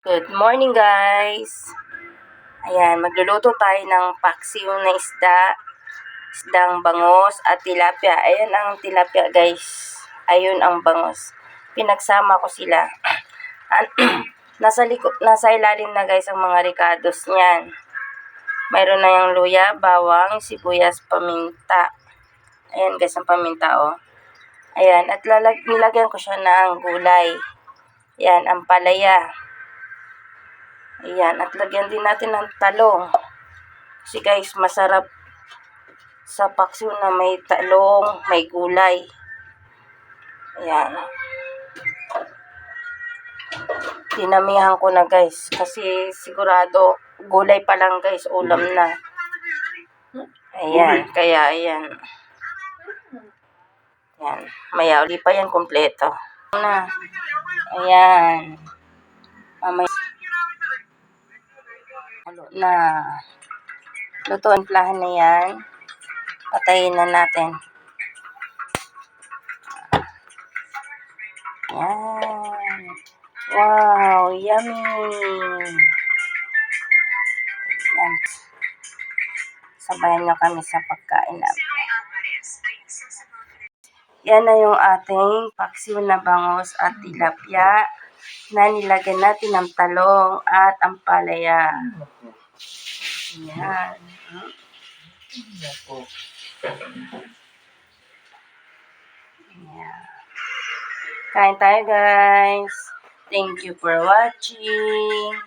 Good morning guys! Ayan, magluluto tayo ng paksiw na isdang bangos at tilapia. Ayan ang tilapia guys. Ayun ang bangos. Pinagsama ko sila. Nasa ilalim na guys ang mga ricados niyan. Mayroon na yung luya, bawang, sibuyas, paminta. Ayan guys ang paminta oh. Ayan, at nilagyan ko siya ng gulay. Ayan, ang palaya. Ayan, at lagyan din natin ng talong. Kasi guys, masarap sa paksiw na may talong, may gulay. Ayan. Dinamihan ko na guys. Kasi sigurado, gulay pa lang guys, ulam na. Ayan, kaya ayan. Ayan, maya, uli pa yan kompleto. Ayan. Mamaya. Na luto ang plahan na yan. Patayin na natin. Yan. Wow, yummy. Yan. Sabayan nyo kami sa pagkain namin. Yan na yung ating paksiw na bangos at tilapia na nilagyan natin ng talong at ampalaya. Yan. Yan. Kain tayo guys. Thank you for watching.